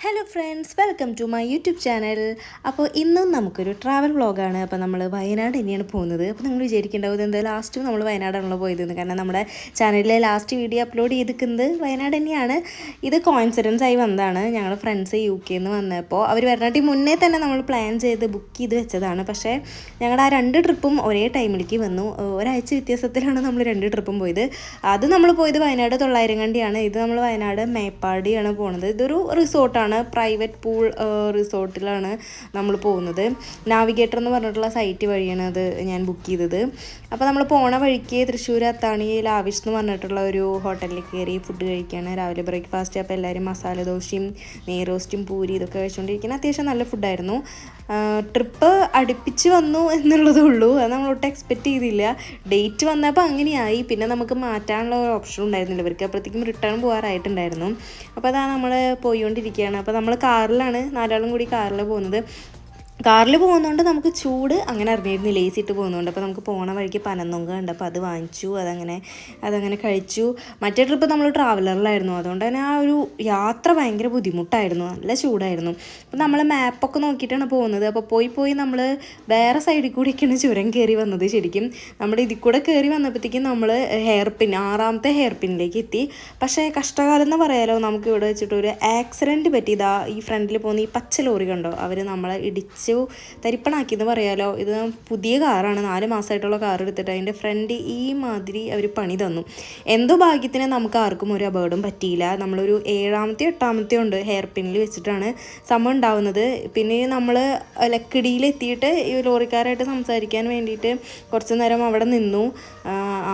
Hello friends, welcome to my YouTube channel. അപ്പോൾ ഇന്നും നമുക്കൊരു ട്രാവൽ വ്ളോഗാണ്. അപ്പോൾ നമ്മൾ വയനാട് തന്നെയാണ് പോകുന്നത്. അപ്പോൾ നിങ്ങൾ വിചാരിക്കേണ്ടാവും എന്താ ലാസ്റ്റും നമ്മൾ വയനാടാണല്ലോ പോയതെന്ന്. കാരണം നമ്മുടെ ചാനലിലെ ലാസ്റ്റ് വീഡിയോ അപ്ലോഡ് ചെയ്തിരിക്കുന്നത് വയനാട് തന്നെയാണ്. ഇത് കോയിൻസിഡൻസ് ആയി വന്നതാണ്. ഞങ്ങൾ ഫ്രണ്ട്സ് UK നിന്ന് വന്നപ്പോൾ അവർ വരണാട്ടി മുന്നേ തന്നെ നമ്മൾ പ്ലാൻ ചെയ്ത് ബുക്ക് ചെയ്ത് വെച്ചതാണ്. പക്ഷേ ഞങ്ങളുടെ ആ 2 ട്രിപ്പും ഒരേ ടൈമിലേക്ക് വന്നു. ഒരാഴ്ച വ്യത്യാസത്തിലാണ് നമ്മൾ 2 ട്രിപ്പും പോയത്. അത് നമ്മൾ പോയത് വയനാട് തൊള്ളായിരങ്കണ്ടിയാണ്. ഇത് നമ്മൾ വയനാട് മേപ്പാടിയാണ് പോകുന്നത്. ഇതൊരു റിസോർട്ടാണ്, പ്രൈവറ്റ് പൂൾ റിസോർട്ടിലാണ് നമ്മൾ പോകുന്നത്. നാവിഗേറ്റർ എന്ന് പറഞ്ഞിട്ടുള്ള സൈറ്റ് വഴിയാണ് അത് ഞാൻ ബുക്ക് ചെയ്തത്. അപ്പോൾ നമ്മൾ പോണ വഴിക്ക് തൃശ്ശൂർ അത്താണി ലാവിഷ് എന്ന് പറഞ്ഞിട്ടുള്ള ഒരു ഹോട്ടലിൽ കയറി ഫുഡ് കഴിക്കുകയാണ്. രാവിലെ ബ്രേക്ക്ഫാസ്റ്റ്. അപ്പോൾ എല്ലാവരും മസാല ദോശയും നെയ്റോസ്റ്റും പൂരി ഇതൊക്കെ കഴിച്ചുകൊണ്ടിരിക്കുന്നത് അത്യാവശ്യം നല്ല ഫുഡായിരുന്നു. ട്രിപ്പ് അടുപ്പിച്ച് വന്നു എന്നുള്ളതേ ഉള്ളൂ. അത് നമ്മളൊട്ടും എക്സ്പെക്റ്റ് ചെയ്തില്ല. ഡേറ്റ് വന്നപ്പോൾ അങ്ങനെയായി. പിന്നെ നമുക്ക് മാറ്റാനുള്ള ഒരു ഓപ്ഷൻ ഉണ്ടായിരുന്നില്ല. ഇവർക്ക് അപ്പോഴത്തേക്കും റിട്ടേൺ പോകാറായിട്ടുണ്ടായിരുന്നു. അപ്പോൾ അതാ നമ്മൾ പോയിക്കൊണ്ടിരിക്കുകയാണ്. അപ്പോൾ നമ്മൾ കാറിലാണ്, 4 ആളും കൂടി കാറിൽ പോകുന്നത്. കാറിൽ പോകുന്നതുകൊണ്ട് നമുക്ക് ചൂട് അങ്ങനെ അറിഞ്ഞിരുന്നില്ല, AC ഇട്ട് പോകുന്നതുകൊണ്ട്. അപ്പോൾ നമുക്ക് പോണ വഴിക്ക് പനന്നൊങ്ക ഉണ്ട്. അപ്പോൾ അത് വാങ്ങിച്ചു, അതങ്ങനെ കഴിച്ചു. മറ്റേ ട്രിപ്പ് നമ്മൾ ട്രാവലറിലായിരുന്നു. അതുകൊണ്ട് തന്നെ ആ ഒരു യാത്ര ഭയങ്കര ബുദ്ധിമുട്ടായിരുന്നു, നല്ല ചൂടായിരുന്നു. അപ്പോൾ നമ്മൾ മാപ്പൊക്കെ നോക്കിയിട്ടാണ് പോകുന്നത്. അപ്പോൾ പോയി നമ്മൾ വേറെ സൈഡിൽ കൂടിയൊക്കെയാണ് ചുരം കയറി വന്നത്. ശരിക്കും നമ്മുടെ ഇതിൽ കൂടെ കയറി വന്നപ്പോഴത്തേക്കും നമ്മൾ ഹെയർപിൻ 6ാമത്തെ ഹെയർപിന്നിലേക്ക് എത്തി. പക്ഷേ കഷ്ടകാലം എന്ന് പറയാലോ, നമുക്ക് ഇവിടെ വെച്ചിട്ട് ഒരു ആക്സിഡൻറ്റ് പറ്റിയതാ. ഈ ഫ്രണ്ടിൽ പോകുന്ന ഈ പച്ച ലോറി കണ്ടോ, അവർ നമ്മളെ ഇടിച്ച് തരിപ്പണാക്കിയെന്ന് പറയാലോ. ഇത് പുതിയ കാറാണ്, 4 മാസമായിട്ടുള്ള കാർ എടുത്തിട്ട് അതിൻ്റെ ഫ്രണ്ട് ഈ മാതിരി അവർ പണി തന്നു. എന്തോ ഭാഗ്യത്തിന് നമുക്ക് ആർക്കും ഒരു അപകടം പറ്റിയില്ല. നമ്മളൊരു 7ാമത്തെയോ 8ാമത്തെയോ ഉണ്ട് ഹെയർ പിന്നിൽ വെച്ചിട്ടാണ് സംഭവം ഉണ്ടാവുന്നത്. പിന്നെ നമ്മൾ ലക്കിടിയിലെത്തിയിട്ട് ഈ ലോറിക്കാരായിട്ട് സംസാരിക്കാൻ വേണ്ടിയിട്ട് കുറച്ച് നേരം അവിടെ നിന്നു.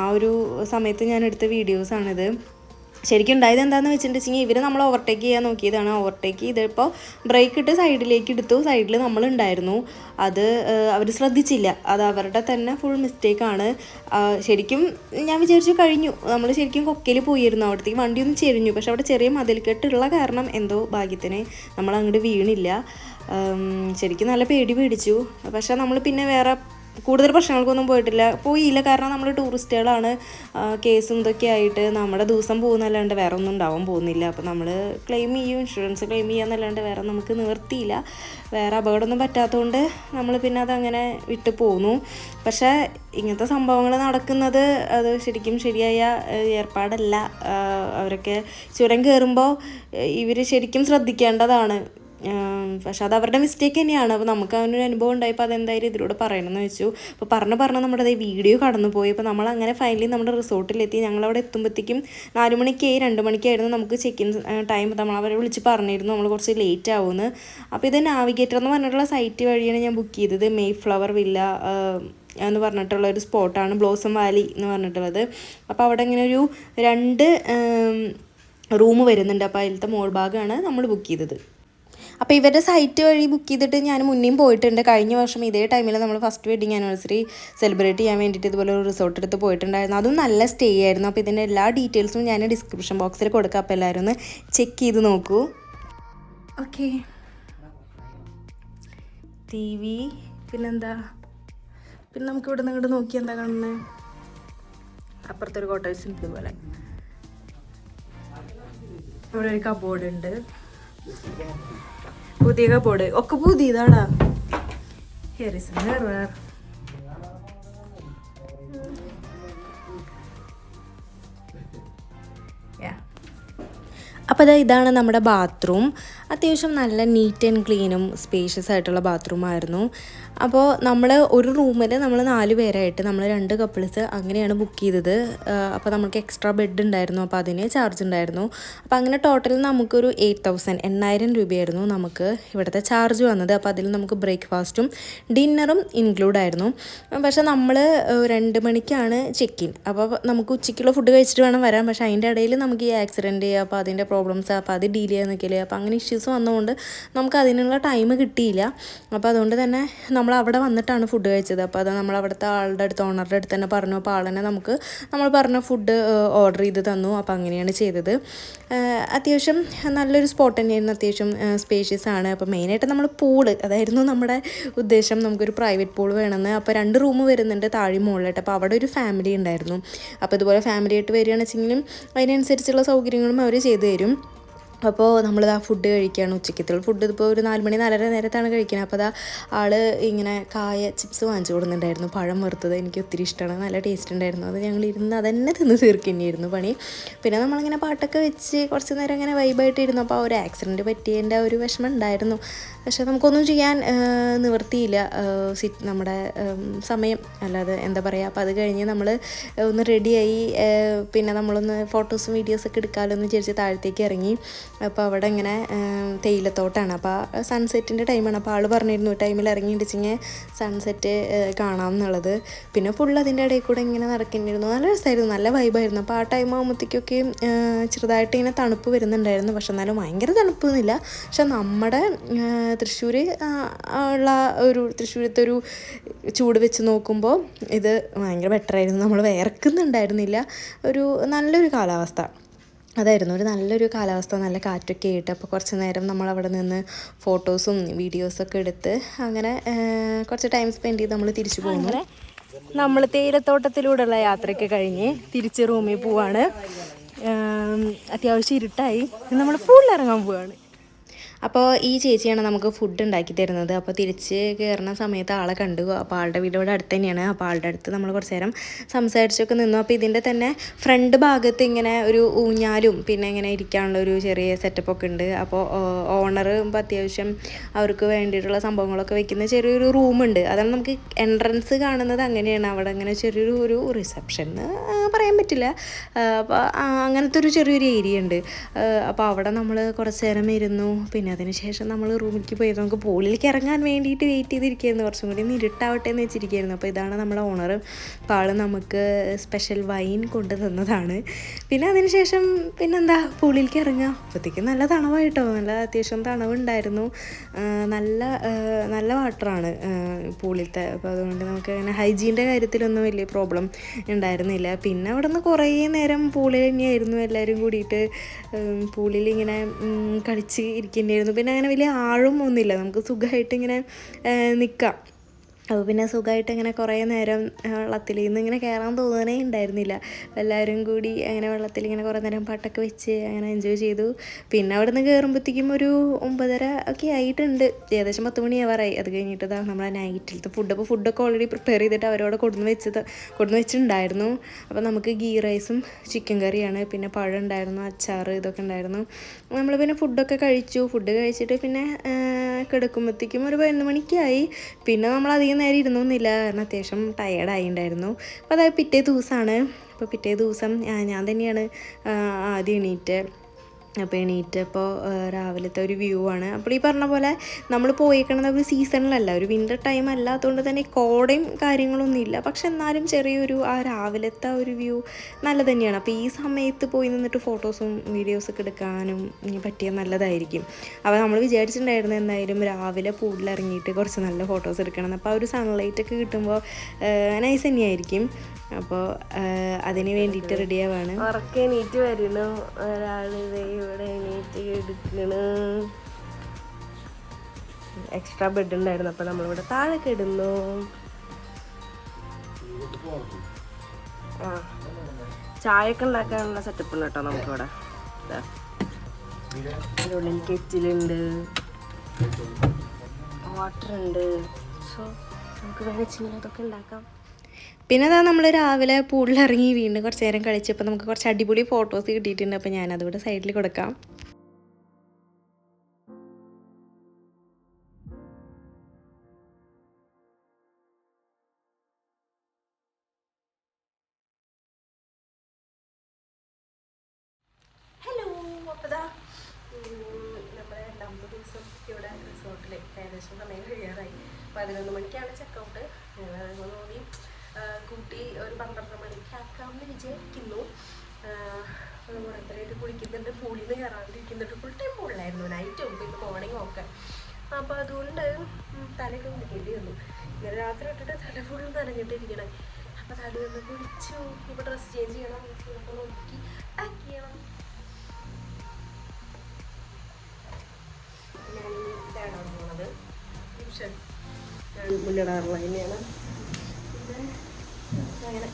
ആ ഒരു സമയത്ത് ഞാൻ എടുത്ത വീഡിയോസാണിത്. ശരിക്കും ഉണ്ടായത് എന്താണെന്ന് വെച്ചിട്ടുണ്ടെങ്കിൽ ഇവർ നമ്മൾ ഓവർടേക്ക് ചെയ്യാൻ നോക്കിയതാണ്. ഓവർടേക്ക് ചെയ്തപ്പോൾ ബ്രേക്ക് ഇട്ട് സൈഡിലേക്ക് എടുത്തു. സൈഡിൽ നമ്മളുണ്ടായിരുന്നു. അത് അവർ ശ്രദ്ധിച്ചില്ല. അത് അവരുടെ തന്നെ ഫുൾ മിസ്റ്റേക്കാണ്. ശരിക്കും ഞാൻ വിചാരിച്ചു കഴിഞ്ഞു, നമ്മൾ ശരിക്കും കൊക്കയിൽ പോയിരുന്നു. അവിടത്തേക്ക് വണ്ടിയൊന്നും ചെരിഞ്ഞു. പക്ഷെ അവിടെ ചെറിയ മതിൽക്കെട്ടുള്ള കാരണം എന്തോ ഭാഗ്യത്തിന് നമ്മൾ അങ്ങോട്ട് വീണില്ല. ശരിക്കും നല്ല പേടിച്ചു. പക്ഷെ നമ്മൾ പിന്നെ വേറെ കൂടുതൽ പ്രശ്നങ്ങൾക്കൊന്നും പോയില്ല. കാരണം നമ്മൾ ടൂറിസ്റ്റുകളാണ്. കേസും ഇതൊക്കെ ആയിട്ട് നമ്മുടെ ദിവസം പോകുന്നല്ലാണ്ട് വേറെ ഒന്നും ഉണ്ടാവാൻ പോകുന്നില്ല. അപ്പോൾ നമ്മൾ ക്ലെയിം ചെയ്യും, ഇൻഷുറൻസ് ക്ലെയിം ചെയ്യാന്നല്ലാണ്ട് വേറെ നമുക്ക് നിവർത്തിയില്ല. വേറെ അപകടമൊന്നും പറ്റാത്തതുകൊണ്ട് നമ്മൾ പിന്നെ അതങ്ങനെ വിട്ടു പോന്നു. പക്ഷേ ഇങ്ങനത്തെ സംഭവങ്ങൾ നടക്കുന്നത് അത് ശരിക്കും ശരിയായ ഏർപ്പാടല്ല. അവരൊക്കെ ചുരം കയറുമ്പോൾ ഇവർ ശരിക്കും ശ്രദ്ധിക്കേണ്ടതാണ്. പക്ഷെ അത് അവരുടെ മിസ്റ്റേക്ക് തന്നെയാണ്. അപ്പോൾ നമുക്ക് അങ്ങനൊരു അനുഭവം ഉണ്ടായപ്പോൾ അതെന്തായാലും ഇതിലൂടെ പറയണമെന്ന് വെച്ചു. അപ്പോൾ പറഞ്ഞ് നമ്മുടെ വീഡിയോ കടന്നു പോയി. അപ്പോൾ നമ്മൾ അങ്ങനെ ഫൈനലി നമ്മുടെ റിസോർട്ടിലെത്തി. ഞങ്ങളവിടെ എത്തുമ്പോഴത്തേക്കും 4 മണിക്കായി, 2 മണിക്കായിരുന്നു നമുക്ക് ചെക്ക് ഇൻ ടൈം. നമ്മളവരെ വിളിച്ച് പറഞ്ഞിരുന്നു നമ്മൾ കുറച്ച് ലേറ്റ് ആവുമെന്ന്. അപ്പോൾ ഇത് നാവിഗേറ്റർ എന്ന് പറഞ്ഞിട്ടുള്ള സൈറ്റ് വഴിയാണ് ഞാൻ ബുക്ക് ചെയ്തത്. Mayflower വില്ല എന്ന് പറഞ്ഞിട്ടുള്ള ഒരു സ്പോട്ടാണ്, ബ്ലോസം വാലി എന്ന് പറഞ്ഞിട്ടുള്ളത്. അപ്പോൾ അവിടെ ഇങ്ങനെ ഒരു 2 റൂം വരുന്നുണ്ട്. അപ്പോൾ അതിലത്തെ മോൾ ഭാഗമാണ് നമ്മൾ ബുക്ക് ചെയ്തത്. അപ്പോൾ ഇവരുടെ സൈറ്റ് വഴി ബുക്ക് ചെയ്തിട്ട് ഞാൻ മുന്നേയും പോയിട്ടുണ്ട്. കഴിഞ്ഞ വർഷം ഇതേ ടൈമിൽ നമ്മൾ ഫസ്റ്റ് വെഡിങ് ആനിവേഴ്സറി സെലിബ്രേറ്റ് ചെയ്യാൻ വേണ്ടിയിട്ട് ഇതുപോലെ ഒരു റിസോർട്ട് എടുത്ത് പോയിട്ടുണ്ടായിരുന്നു. അതും നല്ല സ്റ്റേ ആയിരുന്നു. അപ്പോൾ ഇതിൻ്റെ എല്ലാ ഡീറ്റെയിൽസും ഞാൻ ഡിസ്ക്രിപ്ഷൻ ബോക്സിൽ കൊടുക്കാം. അപ്പോൾ എല്ലാവരും ഒന്ന് ചെക്ക് ചെയ്ത് നോക്കൂ. ഓക്കെ, TV പിന്നെന്താ, പിന്നെ നമുക്ക് ഇവിടെ നിന്ന് നോക്കി എന്താ കാണുന്നത്, അപ്പുറത്തൊരു കോട്ടേഴ്സ് ഉണ്ട്. ഇതുപോലെ ഇവിടെ ഒരു കബോർഡ് ഉണ്ട്, പുതിയ കബോർഡ് ഒക്കെ പുതിയതാടാ. അപ്പോൾ ഇതാണ് നമ്മുടെ ബാത്റൂം. അത്യാവശ്യം നല്ല നീറ്റ് ആൻഡ് ക്ലീനും സ്പേഷ്യസ് ആയിട്ടുള്ള ബാത്റൂമായിരുന്നു. അപ്പോൾ നമ്മൾ ഒരു റൂമിൽ നമ്മൾ 4 പേരായിട്ട് നമ്മൾ 2 കപ്പിൾസ് അങ്ങനെയാണ് ബുക്ക് ചെയ്തത്. അപ്പോൾ നമുക്ക് എക്സ്ട്രാ ബെഡ് ഉണ്ടായിരുന്നു. അപ്പോൾ അതിന് ചാർജ് ഉണ്ടായിരുന്നു. അപ്പോൾ അങ്ങനെ ടോട്ടൽ നമുക്കൊരു 8,000 രൂപയായിരുന്നു നമുക്ക് ഇവിടുത്തെ ചാർജ് വന്നത്. അപ്പോൾ അതിൽ നമുക്ക് ബ്രേക്ക്ഫാസ്റ്റും ഡിന്നറും ഇൻക്ലൂഡ് ആയിരുന്നു. പക്ഷേ നമ്മൾ 2 മണിക്കാണ് ചെക്ക് ഇൻ. അപ്പോൾ നമുക്ക് ഉച്ചയ്ക്കുള്ള ഫുഡ് കഴിച്ചിട്ട് വേണം വരാൻ. പക്ഷേ അതിൻ്റെ ഇടയിൽ നമുക്ക് ഈ ആക്സിഡൻറ്റ്, അപ്പോൾ അതിൻ്റെ പ്രോബ്ലംസ്, അപ്പോൾ അത് ഡീൽ ചെയ്യാൻ നിൽക്കില്ലേ. അപ്പോൾ അങ്ങനെ ഇഷ്യൂസ് വന്നതുകൊണ്ട് നമുക്ക് അതിനുള്ള ടൈം കിട്ടിയില്ല. അപ്പോൾ അതുകൊണ്ട് തന്നെ നമ്മൾ അവിടെ വന്നിട്ടാണ് ഫുഡ് കഴിച്ചത്. അപ്പോൾ അത് നമ്മൾ അവിടുത്തെ ആളുടെ അടുത്ത്, ഓണറുടെ അടുത്ത് തന്നെ പറഞ്ഞു. അപ്പോൾ ആൾ തന്നെ നമുക്ക് നമ്മൾ പറഞ്ഞ ഫുഡ് ഓർഡർ ചെയ്ത് തന്നു. അപ്പോൾ അങ്ങനെയാണ് ചെയ്തത്. അത്യാവശ്യം നല്ലൊരു സ്പോട്ട് തന്നെയായിരുന്നു. അത്യാവശ്യം സ്പേഷ്യസ് ആണ്. അപ്പോൾ മെയിനായിട്ട് നമ്മൾ പൂള്, അതായിരുന്നു നമ്മുടെ ഉദ്ദേശം. നമുക്കൊരു പ്രൈവറ്റ് പൂൾ വേണമെന്ന്. അപ്പോൾ 2 റൂം വരുന്നുണ്ട് താഴെ മുകളിലായിട്ട്. അപ്പോൾ അവിടെ ഒരു ഫാമിലി ഉണ്ടായിരുന്നു. അപ്പോൾ ഇതുപോലെ ഫാമിലി ആയിട്ട് വരികയാണെന്ന് വെച്ചെങ്കിലും അതിനനുസരിച്ചുള്ള സൗകര്യങ്ങളും അവർ ചെയ്തു തരും. അപ്പോൾ നമ്മളിതാ ഫുഡ് കഴിക്കുകയാണ്. ഉച്ചക്കത്തുള്ള ഫുഡ് ഇപ്പോൾ ഒരു 4 മണി 4:30 നേരത്താണ് കഴിക്കുന്നത്. അപ്പോൾ അതാ ആൾ ഇങ്ങനെ കായ ചിപ്സ് വാങ്ങിച്ചു കൊടുക്കുന്നുണ്ടായിരുന്നു, പഴം വറുത്തത്. എനിക്ക് ഒത്തിരി ഇഷ്ടമാണ്, നല്ല ടേസ്റ്റ് ഉണ്ടായിരുന്നു. അത് ഞങ്ങൾ ഇരുന്ന് അതന്നെ തിന്ന് തീർക്കുന്നതായിരുന്നു പണി. പിന്നെ നമ്മളിങ്ങനെ പാട്ടൊക്കെ വെച്ച് കുറച്ച് നേരം ഇങ്ങനെ വൈബായിട്ട് ഇരുന്നു. അപ്പോൾ ഒരു ആക്സിഡൻറ്റ് പറ്റിയതിൻ്റെ ഒരു വിഷമം ഉണ്ടായിരുന്നു. പക്ഷെ നമുക്കൊന്നും ചെയ്യാൻ നിവൃത്തിയില്ല, നമ്മുടെ സമയം അല്ലാതെ എന്താ പറയുക. അപ്പോൾ അത് കഴിഞ്ഞ് നമ്മൾ ഒന്ന് റെഡിയായി, പിന്നെ നമ്മളൊന്ന് ഫോട്ടോസും വീഡിയോസൊക്കെ എടുക്കാമല്ലോ എന്ന് വിചാരിച്ച് താഴത്തേക്ക് ഇറങ്ങി. അപ്പോൾ അവിടെ ഇങ്ങനെ തേയിലത്തോട്ടാണ്, അപ്പോൾ സൺസെറ്റിൻ്റെ ടൈമാണ്. അപ്പോൾ ആൾ പറഞ്ഞിരുന്നു ടൈമിൽ ഇറങ്ങിയിട്ടുണ്ടെങ്കിൽ സൺസെറ്റ് കാണാം എന്നുള്ളത്. പിന്നെ ഫുൾ അതിൻ്റെ ഇടയിൽ കൂടെ ഇങ്ങനെ നടക്കേണ്ടിയിരുന്നു. നല്ല രസമായിരുന്നു, നല്ല വൈബായിരുന്നു. അപ്പോൾ ആ ടൈം ആകുമ്പോഴത്തേക്കൊക്കെ ചെറുതായിട്ട് ഇങ്ങനെ തണുപ്പ് വരുന്നുണ്ടായിരുന്നു. പക്ഷെ എന്നാലും ഭയങ്കര തണുപ്പൊന്നുമില്ല. പക്ഷെ നമ്മുടെ തൃശ്ശൂർ ഉള്ള ഒരു തൃശ്ശൂരത്തെ ഒരു ചൂട് വെച്ച് നോക്കുമ്പോൾ ഇത് ഭയങ്കര ബെറ്ററായിരുന്നു. നമ്മൾ വിയർക്കുന്നുണ്ടായിരുന്നില്ല. ഒരു നല്ലൊരു കാലാവസ്ഥ അതായിരുന്നു, ഒരു നല്ലൊരു കാലാവസ്ഥ, നല്ല കാറ്റൊക്കെ ആയിട്ട്. അപ്പോൾ കുറച്ച് നേരം നമ്മളവിടെ നിന്ന് ഫോട്ടോസും വീഡിയോസൊക്കെ എടുത്ത് അങ്ങനെ കുറച്ച് ടൈം സ്പെൻഡ് ചെയ്ത് നമ്മൾ തിരിച്ചു പോകുന്നു. നമ്മൾ തേയിലത്തോട്ടത്തിലൂടെയുള്ള യാത്രയൊക്കെ കഴിഞ്ഞ് തിരിച്ച് റൂമിൽ പോവാണ്. അത്യാവശ്യം ഇരുട്ടായി, നമ്മൾ ഫുൾ ഇറങ്ങാൻ പോവാണ്. അപ്പോൾ ഈ ചേച്ചിയാണ് നമുക്ക് ഫുഡ് ഉണ്ടാക്കി തരുന്നത്. അപ്പോൾ തിരിച്ച് കയറുന്ന സമയത്ത് ആളെ കണ്ടു. അപ്പോൾ ആളുടെ വീട് ഇവിടെ അടുത്ത് തന്നെയാണ്. അപ്പോൾ ആളുടെ അടുത്ത് നമ്മൾ കുറച്ച് നേരം സംസാരിച്ചൊക്കെ നിന്നു. അപ്പോൾ ഇതിൻ്റെ തന്നെ ഫ്രണ്ട് ഭാഗത്ത് ഇങ്ങനെ ഒരു ഊഞ്ഞാലും പിന്നെ ഇങ്ങനെ ഇരിക്കാനുള്ള ഒരു ചെറിയ സെറ്റപ്പൊക്കെ ഉണ്ട്. അപ്പോൾ ഓണർ ഇപ്പോൾ അത്യാവശ്യം അവർക്ക് വേണ്ടിയിട്ടുള്ള സംഭവങ്ങളൊക്കെ വെക്കുന്ന ചെറിയൊരു റൂമുണ്ട്. അതാണ് നമുക്ക് എൻട്രൻസ് കാണുന്നത് അങ്ങനെയാണ്. അവിടെ അങ്ങനെ ചെറിയൊരു റിസപ്ഷൻ പറയാൻ പറ്റില്ല, അപ്പോൾ അങ്ങനത്തെ ഒരു ചെറിയൊരു ഏരിയ ഉണ്ട്. അപ്പോൾ അവിടെ നമ്മൾ കുറച്ച് നേരം ഇരുന്നു. പിന്നെ അതിന് ശേഷം നമ്മൾ റൂമിലേക്ക് പോയി നമുക്ക് പൂളിലേക്ക് ഇറങ്ങാൻ വേണ്ടിയിട്ട് വെയിറ്റ് ചെയ്തിരിക്കുകയായിരുന്നു. കുറച്ചും കൂടി ഇരുട്ടാവട്ടെ എന്ന് വെച്ചിരിക്കുകയായിരുന്നു. അപ്പോൾ ഇതാണ് നമ്മളെ ഓണർ. അപ്പോൾ ആൾ നമുക്ക് സ്പെഷ്യൽ വൈൻ കൊണ്ട് തന്നതാണ്. പിന്നെ അതിന് ശേഷം പിന്നെന്താ പൂളിലേക്ക് ഇറങ്ങുക. അപ്പോഴത്തേക്കും നല്ല തണവായിട്ടോ, നല്ല അത്യാവശ്യം തണവുണ്ടായിരുന്നു. നല്ല വാട്ടറാണ് പൂളിലത്തെ. അപ്പോൾ അതുകൊണ്ട് നമുക്ക് അങ്ങനെ ഹൈജീൻ്റെ കാര്യത്തിലൊന്നും വലിയ പ്രോബ്ലം ഉണ്ടായിരുന്നില്ല. പിന്നെ അവിടെ നിന്ന് കുറേ നേരം പൂളിൽ തന്നെയായിരുന്നു എല്ലാവരും കൂടിയിട്ട്. പൂളിൽ ഇങ്ങനെ കളിച്ച് ഇരിക്കേണ്ടിയായിരുന്നു. പിന്നെ അങ്ങനെ വലിയ ആഴം ഒന്നുമില്ല, നമുക്ക് സുഖമായിട്ട് ഇങ്ങനെ നിൽക്കാം. അപ്പോൾ പിന്നെ സുഖമായിട്ട് ഇങ്ങനെ കുറേ നേരം വെള്ളത്തിൽ നിന്ന് ഇങ്ങനെ കയറാൻ തോന്നണേ ഉണ്ടായിരുന്നില്ല. എല്ലാവരും കൂടി അങ്ങനെ വെള്ളത്തിൽ ഇങ്ങനെ കുറേ നേരം പാട്ടൊക്കെ വെച്ച് അങ്ങനെ എൻജോയ് ചെയ്തു. പിന്നെ അവിടെ നിന്ന് കയറുമ്പോഴത്തേക്കും ഒരു 9:30 ഒക്കെ ആയിട്ടുണ്ട്, ഏകദേശം 10 മണിയാവാറായി. അത് കഴിഞ്ഞിട്ട് നമ്മളെ നൈറ്റിലത്തെ അപ്പോൾ ഫുഡൊക്കെ ഓൾറെഡി പ്രിപ്പയർ ചെയ്തിട്ട് അവരോട് കൊടുന്ന് വെച്ചിട്ടുണ്ടായിരുന്നു. അപ്പോൾ നമുക്ക് ഗീ റൈസും ചിക്കൻ കറിയാണ്, പിന്നെ പഴം ഉണ്ടായിരുന്നു, അച്ചാർ, ഇതൊക്കെ ഉണ്ടായിരുന്നു. നമ്മൾ പിന്നെ ഫുഡൊക്കെ കഴിച്ചു. ഫുഡ് കഴിച്ചിട്ട് പിന്നെ കിടക്കുമ്പോഴത്തേക്കും ഒരു 11 മണിക്കായി. പിന്നെ നമ്മൾ അധികം നേരം ഇരുന്നൊന്നുമില്ല, കാരണം അത്യാവശ്യം ടയേർഡായിട്ടുണ്ടായിരുന്നു. അപ്പോൾ അതായത് പിറ്റേ ദിവസമാണ്. അപ്പോൾ പിറ്റേ ദിവസം ഞാൻ തന്നെയാണ് ആദ്യം എണീറ്റപ്പോൾ രാവിലത്തെ ഒരു വ്യൂ ആണ്. അപ്പോൾ ഈ പറഞ്ഞ പോലെ നമ്മൾ പോയിക്കണത് ഒരു സീസണിലല്ല, ഒരു വിൻ്റർ ടൈം അല്ലാത്തതുകൊണ്ട് തന്നെ കോടയും കാര്യങ്ങളൊന്നും ഇല്ല. പക്ഷെ എന്നാലും ചെറിയൊരു ആ രാവിലത്തെ ഒരു വ്യൂ നല്ല തന്നെയാണ്. അപ്പോൾ ഈ സമയത്ത് പോയി നിന്നിട്ട് ഫോട്ടോസും വീഡിയോസൊക്കെ എടുക്കാനും പറ്റിയ നല്ലതായിരിക്കും. അപ്പോൾ നമ്മൾ വിചാരിച്ചിട്ടുണ്ടായിരുന്നു എന്തായാലും രാവിലെ പൂളിലിറങ്ങിയിട്ട് കുറച്ച് നല്ല ഫോട്ടോസ് എടുക്കണം. അപ്പോൾ ആ ഒരു സൺലൈറ്റൊക്കെ കിട്ടുമ്പോൾ നൈസ് തന്നെയായിരിക്കും. അപ്പോൾ അതിന് വേണ്ടിയിട്ട് റെഡി ആവാണ്. ഉറക്കെ എണീറ്റ് വരണം, ഒരാളിത് ഇവിടെ എണീറ്റ് എടുക്കണ്. എക്സ്ട്രാ ബെഡ് ഉണ്ടായിരുന്നു, അപ്പോൾ നമ്മളിവിടെ താഴെ കിടന്നു. ചായയൊക്കെ ഉണ്ടാക്കാനുള്ള സെറ്റപ്പ് ഉണ്ട് കേട്ടോ നമുക്കിവിടെ. അതിനുള്ളിൽ കെറ്റിലുണ്ട്, വാട്ടർ ഉണ്ട്. സോ നമുക്ക് വേണമെങ്കിൽ അതൊക്കെ ഉണ്ടാക്കാം. പിന്നെ അതാ നമ്മൾ രാവിലെ പൂളിലിറങ്ങി വീണ്ടും കുറച്ച് നേരം കളിച്ചപ്പോൾ നമുക്ക് കുറച്ച് അടിപൊളി ഫോട്ടോസ് കിട്ടിയിട്ടുണ്ട്. അപ്പോൾ ഞാനതിവിടെ സൈഡിൽ കൊടുക്കാം. ഹലോ, അപ്പോൾ നമ്മുടെ 2ാമത്തെ ദിവസം ഇവിടെ റിസോർട്ടിൽ ഏകദേശം സമയം കഴിയാറായി. 11 മണിക്കാണ് ചെക്കൗട്ട്. ഞങ്ങളോടി കൂട്ടി ഒരു 12 മണിക്ക് ആക്കാമെന്ന് വിചാരിക്കുന്നു. ഓരോരുത്തരായിട്ട് കുളിക്കുന്നുണ്ട്, പൂളിൽ നിന്ന് കയറാണ്ടിരിക്കുന്നുണ്ട്. ഫുൾ ടൈം പൂളിലായിരുന്നു, നൈറ്റും പിന്നെ മോർണിംഗും ഒക്കെ. അപ്പോൾ അതുകൊണ്ട് തലയൊക്കെ കുളിക്കേണ്ടി വന്നു. ഇന്നലെ രാത്രി ഇട്ടിട്ട് തല ഫുൾ നനഞ്ഞിട്ടിരിക്കണം. അപ്പോൾ തല ഒന്ന് കുളിച്ചു. ഇപ്പോൾ ഡ്രസ്സ് ചേഞ്ച് ചെയ്യണം, അപ്പോൾ നോക്കി പാക്ക് ചെയ്യണം. ഞാൻ ഇതാണ് പോകുന്നത്, ട്യൂഷൻ ഞാൻ മുന്നിടാറുള്ളത് തന്നെയാണ്. പിന്നെ അങ്ങനെ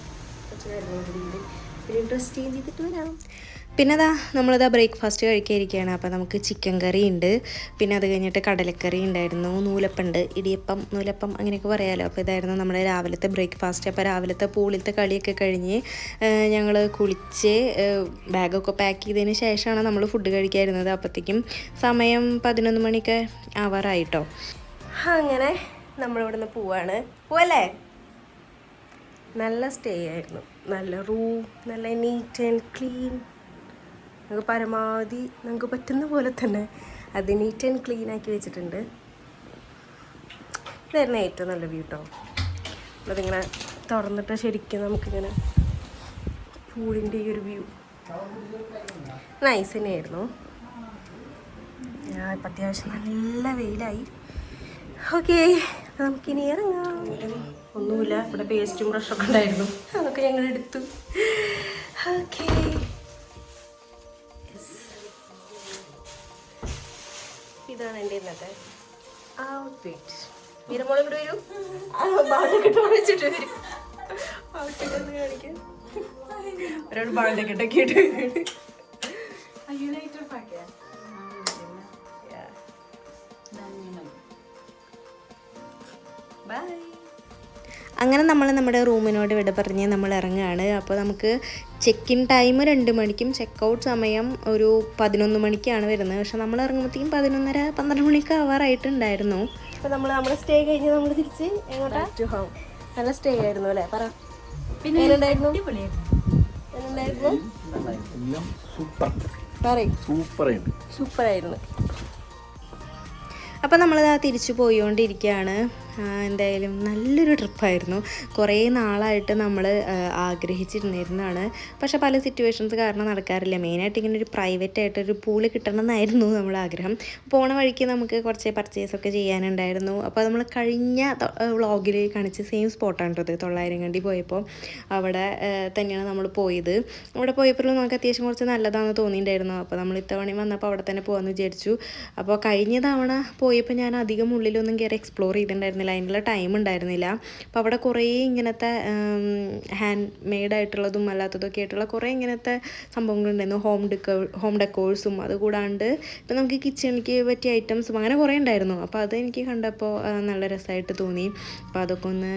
കുറച്ച് കാര്യങ്ങളൊക്കെ ഉണ്ട്. പിന്നെ ഡ്രസ്സ് ചേഞ്ച് ചെയ്തിട്ട് വരാം. പിന്നെ നമ്മളിതാ ബ്രേക്ക്ഫാസ്റ്റ് കഴിക്കാതിരിക്കുകയാണ്. അപ്പോൾ നമുക്ക് ചിക്കൻ കറി ഉണ്ട്, പിന്നെ അത് കഴിഞ്ഞിട്ട് കടലക്കറി ഉണ്ടായിരുന്നു, നൂലപ്പുണ്ട്, ഇടിയപ്പം, നൂലപ്പം അങ്ങനെയൊക്കെ പറയാമല്ലോ. അപ്പോൾ ഇതായിരുന്നു നമ്മുടെ രാവിലത്തെ ബ്രേക്ക്ഫാസ്റ്റ്. അപ്പോൾ രാവിലത്തെ പൂളിലത്തെ കളിയൊക്കെ കഴിഞ്ഞ് ഞങ്ങൾ കുളിച്ച് ബാഗൊക്കെ പാക്ക് ചെയ്തതിന് ശേഷമാണ് നമ്മൾ ഫുഡ് കഴിക്കാതിരുന്നത്. അപ്പോഴത്തേക്കും സമയം 11 മണിയൊക്കെ ആവാറായിട്ടോ. അങ്ങനെ നമ്മളിവിടെ നിന്ന് പോവല്ലേ. നല്ല സ്റ്റേ ആയിരുന്നു, നല്ല റൂം, നല്ല നീറ്റ് ആൻഡ് ക്ലീൻ. നമുക്ക് പരമാവധി നമുക്ക് പറ്റുന്ന പോലെ തന്നെ അത് നീറ്റ് ആൻഡ് ക്ലീൻ ആക്കി വെച്ചിട്ടുണ്ട്. ഇതായിരുന്നു ഏറ്റവും നല്ല വ്യൂ കേട്ടോ. അതിങ്ങനെ തുറന്നിട്ട് ശരിക്കും നമുക്കിങ്ങനെ പൂളിൻ്റെ ഈ ഒരു വ്യൂ നൈസ് തന്നെയായിരുന്നു. ഇപ്പം അത്യാവശ്യം നല്ല വെയിലായി. ഓക്കെ, നമുക്കിനി ഇറങ്ങാം. ഒന്നുമില്ല, ഇവിടെ പേസ്റ്റും ബ്രഷൊക്കെ ഉണ്ടായിരുന്നു, അതൊക്കെ ഞങ്ങൾ എടുത്തു. ഓക്കെ, ഇതാണ് എൻ്റെ ഇന്നത്തെ ഔട്ട്ഫിറ്റ്. വീരമോളെ ഇവിടെ വരും, ബാലക്കെട്ട് വെച്ചിട്ട് വരും. ഔട്ട്ഫിറ്റ് കാണിക്കാൻ ഒരാൾ ബാലക്കെട്ടൊക്കെ ഇട്ട് വരും. ബൈ. അങ്ങനെ നമ്മൾ നമ്മുടെ റൂമിനോട് വിട പറഞ്ഞ് നമ്മൾ ഇറങ്ങുകയാണ്. അപ്പോൾ നമുക്ക് ചെക്ക് ഇൻ ടൈം 2 മണിക്കും ചെക്ക് ഔട്ട് സമയം ഒരു 11 മണിക്കാണ് വരുന്നത്. പക്ഷെ നമ്മൾ ഇറങ്ങുമ്പോഴത്തേക്കും 11:30-12 മണിക്ക് ആവാറായിട്ടുണ്ടായിരുന്നു. അപ്പോൾ നമ്മുടെ സ്റ്റേ കഴിഞ്ഞ് നമ്മൾ തിരിച്ച് എങ്ങോട്ടാ? To home. നല്ല സ്റ്റേ ആയിരുന്നു അല്ലേ? പറ, പിന്നെ സൂപ്പറായിരുന്നു. അപ്പോൾ നമ്മളിതാ തിരിച്ചു പോയിക്കൊണ്ടിരിക്കുകയാണ്. എന്തായാലും നല്ലൊരു ട്രിപ്പായിരുന്നു. കുറേ നാളായിട്ട് നമ്മൾ ആഗ്രഹിച്ചിരുന്നിരുന്നതാണ്. പക്ഷേ പല സിറ്റുവേഷൻസ് കാരണം നടക്കാറില്ല. മെയിനായിട്ട് ഇങ്ങനെ ഒരു പ്രൈവറ്റായിട്ടൊരു പൂള് കിട്ടണമെന്നായിരുന്നു നമ്മുടെ ആഗ്രഹം. പോണ വഴിക്ക് നമുക്ക് കുറച്ച് പർച്ചേസൊക്കെ ചെയ്യാനുണ്ടായിരുന്നു. അപ്പോൾ നമ്മൾ കഴിഞ്ഞ വ്ളോഗിൽ കാണിച്ച സെയിം സ്പോട്ടാണ് കേട്ടോ, 900 കണ്ടി പോയപ്പോൾ അവിടെ തന്നെയാണ് നമ്മൾ പോയത്. അവിടെ പോയപ്പോഴും നമുക്ക് അത്യാവശ്യം കുറച്ച് നല്ലതാണെന്ന് തോന്നിയിട്ടുണ്ടായിരുന്നു. അപ്പോൾ നമ്മൾ ഇത്തവണ വന്നപ്പോൾ അവിടെ തന്നെ പോകാമെന്ന് വിചാരിച്ചു. അപ്പോൾ കഴിഞ്ഞ തവണ പോയപ്പോൾ ഞാൻ അധികം ഉള്ളിലൊന്നും കയറി എക്സ്പ്ലോർ ചെയ്തിട്ടുണ്ടായിരുന്നില്ല, അതിനുള്ള ടൈം ഉണ്ടായിരുന്നില്ല. അപ്പോൾ അവിടെ കുറേ ഇങ്ങനത്തെ ഹാൻഡ് മെയ്ഡായിട്ടുള്ളതും അല്ലാത്തതൊക്കെ ആയിട്ടുള്ള കുറേ ഇങ്ങനത്തെ സംഭവങ്ങളുണ്ടായിരുന്നു. ഹോം ഡെക്കോഴ്സും അതുകൂടാണ്ട് ഇപ്പം നമുക്ക് കിച്ചണിക്ക് പറ്റിയ ഐറ്റംസും അങ്ങനെ കുറേ ഉണ്ടായിരുന്നു. അപ്പോൾ അതെനിക്ക് കണ്ടപ്പോൾ നല്ല രസമായിട്ട് തോന്നി. അപ്പോൾ അതൊക്കെ ഒന്ന്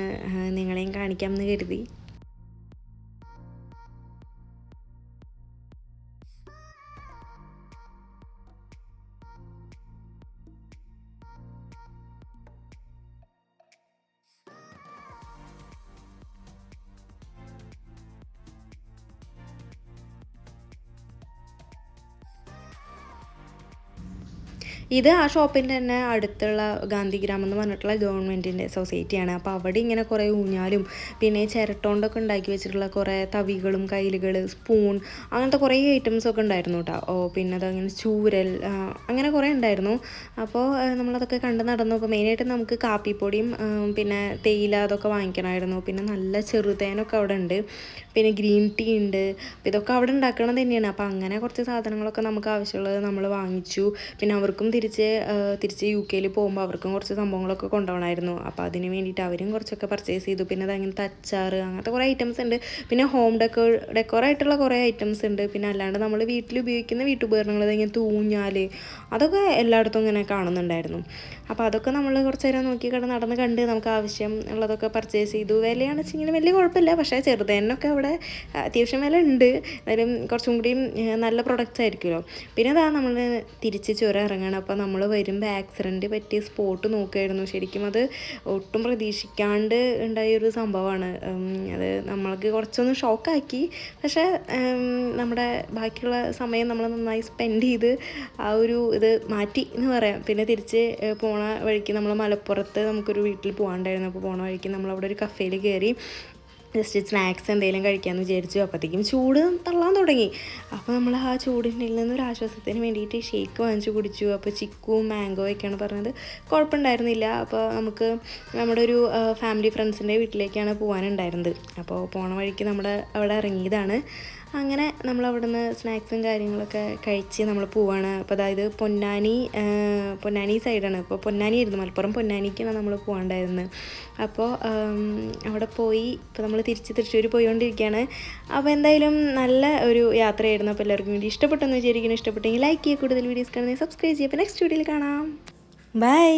നിങ്ങളെയും കാണിക്കാമെന്ന് കരുതി. ഇത് ആ ഷോപ്പിൻ്റെ തന്നെ അടുത്തുള്ള ഗാന്ധിഗ്രാമം എന്ന് പറഞ്ഞിട്ടുള്ള ഗവൺമെൻറ്റിൻ്റെ സൊസൈറ്റിയാണ്. അപ്പോൾ അവിടെ ഇങ്ങനെ കുറേ ഊഞ്ഞാലും പിന്നെ ചിരട്ടോണ്ടൊക്കെ ഉണ്ടാക്കി വെച്ചിട്ടുള്ള കുറേ തവികളും കയ്യിലുകൾ, സ്പൂൺ, അങ്ങനത്തെ കുറേ ഐറ്റംസൊക്കെ ഉണ്ടായിരുന്നു കേട്ടോ. പിന്നെ അതങ്ങനെ ചൂരൽ, അങ്ങനെ കുറേ ഉണ്ടായിരുന്നു. അപ്പോൾ നമ്മളതൊക്കെ കണ്ട് നടന്നു. അപ്പോൾ മെയിനായിട്ട് നമുക്ക് കാപ്പിപ്പൊടിയും പിന്നെ തേയില അതൊക്കെ വാങ്ങിക്കണമായിരുന്നു. പിന്നെ നല്ല ചെറുതേനൊക്കെ അവിടെ ഉണ്ട്, പിന്നെ ഗ്രീൻ ടീ ഉണ്ട്. അപ്പോൾ ഇതൊക്കെ അവിടെ ഉണ്ടാക്കണം തന്നെയാണ്. അപ്പോൾ അങ്ങനെ കുറച്ച് സാധനങ്ങളൊക്കെ നമുക്ക് ആവശ്യമുള്ളത് നമ്മൾ വാങ്ങിച്ചു. പിന്നെ അവർക്കും തിരിച്ച് UK പോകുമ്പോൾ അവർക്കും കുറച്ച് സംഭവങ്ങളൊക്കെ കൊണ്ടുപോകണമായിരുന്നു. അപ്പോൾ അതിന് വേണ്ടിയിട്ട് അവരും കുറച്ചൊക്കെ പർച്ചേസ് ചെയ്തു. പിന്നെ അതങ്ങനത്തെ അച്ചാർ, അങ്ങനത്തെ കുറേ ഐറ്റംസ് ഉണ്ട്. പിന്നെ ഹോം ഡെക്കോറായിട്ടുള്ള കുറേ ഐറ്റംസ് ഉണ്ട്. പിന്നെ അല്ലാണ്ട് നമ്മൾ വീട്ടിൽ ഉപയോഗിക്കുന്ന വീട്ടുപകരണങ്ങൾ, ഇങ്ങനത്തെ ഊഞ്ഞാൽ, അതൊക്കെ എല്ലായിടത്തും ഇങ്ങനെ കാണുന്നുണ്ടായിരുന്നു. അപ്പോൾ അതൊക്കെ നമ്മൾ കുറച്ച് നേരം നോക്കി നടന്ന് കണ്ട് നമുക്ക് ആവശ്യം ഉള്ളതൊക്കെ പർച്ചേസ് ചെയ്തു. വിലയാണെന്ന് വെച്ചെങ്കിലും വലിയ കുഴപ്പമില്ല, പക്ഷേ ചെറുതേനൊക്കെ അവിടെ അത്യാവശ്യം വില ഉണ്ട്. എന്നാലും കുറച്ചും കൂടിയും നല്ല പ്രൊഡക്റ്റ്സ് ആയിരിക്കുമല്ലോ. പിന്നെ അതാ നമ്മൾ തിരിച്ച് ചുരം ഇറങ്ങണം. അപ്പോൾ നമ്മൾ വരുമ്പോൾ ആക്സിഡൻറ്റ് പറ്റിയ സ്പോട്ട് നോക്കുകയായിരുന്നു. ശരിക്കും അത് ഒട്ടും പ്രതീക്ഷിക്കാണ്ട് ഉണ്ടായൊരു സംഭവമാണ്. അത് നമ്മൾക്ക് കുറച്ചൊന്ന് ഷോക്കാക്കി. പക്ഷേ നമ്മുടെ ബാക്കിയുള്ള സമയം നമ്മൾ നന്നായി സ്പെൻഡ് ചെയ്ത് ആ ഒരു ഇത് മാറ്റി എന്ന് പറയാം. പിന്നെ തിരിച്ച് പോണ വഴിക്ക് നമ്മൾ മലപ്പുറത്ത് നമുക്കൊരു വീട്ടിൽ പോകാണ്ടായിരുന്നു. അപ്പോൾ പോണ വഴിക്ക് നമ്മളവിടെ ഒരു കഫേയിൽ കയറി ജസ്റ്റ് സ്നാക്സ് എന്തെങ്കിലും കഴിക്കാമെന്ന് വിചാരിച്ചു. അപ്പോഴത്തേക്കും ചൂട് തള്ളാൻ തുടങ്ങി. അപ്പോൾ നമ്മൾ ആ ചൂടിൻ്റെ നിന്നൊരു ആശ്വാസത്തിന് വേണ്ടിയിട്ട് ഷേക്ക് വാങ്ങിച്ചു കുടിച്ചു. അപ്പോൾ ചിക്കുവും മാംഗോയൊക്കെയാണ് പറഞ്ഞത്, കുഴപ്പമുണ്ടായിരുന്നില്ല. അപ്പോൾ നമുക്ക് നമ്മുടെ ഒരു ഫാമിലി ഫ്രണ്ട്സിൻ്റെ വീട്ടിലേക്കാണ് പോകാനുണ്ടായിരുന്നത്. അപ്പോൾ പോണ വഴിക്ക് അവിടെ ഇറങ്ങിയതാണ്. അങ്ങനെ നമ്മൾ അവിടുന്ന് സ്നാക്സും കാര്യങ്ങളൊക്കെ കഴിച്ച് നമ്മൾ പോവാണ്. അപ്പോൾ അതായത് പൊന്നാനി സൈഡാണ്. അപ്പോൾ പൊന്നാനിയായിരുന്നു, മലപ്പുറം പൊന്നാനിക്കാണ് നമ്മൾ പോകേണ്ടായിരുന്നത്. അപ്പോൾ അവിടെ പോയി ഇപ്പോൾ നമ്മൾ തിരിച്ച് തൃശ്ശൂർ പോയിക്കൊണ്ടിരിക്കുകയാണ്. അപ്പോൾ എന്തായാലും നല്ല ഒരു യാത്രയായിരുന്നു. അപ്പോൾ എല്ലാവർക്കും വേണ്ടി ഇഷ്ടപ്പെട്ടെന്ന് വിചാരിക്കുന്നു. ഇഷ്ടപ്പെട്ടെങ്കിൽ ലൈക്ക് ചെയ്യുക, കൂടുതൽ വീഡിയോസ് കാണുന്നത് സബ്സ്ക്രൈബ് ചെയ്യുക. അപ്പോൾ നെക്സ്റ്റ് വീഡിയോയിൽ കാണാം. ബൈ.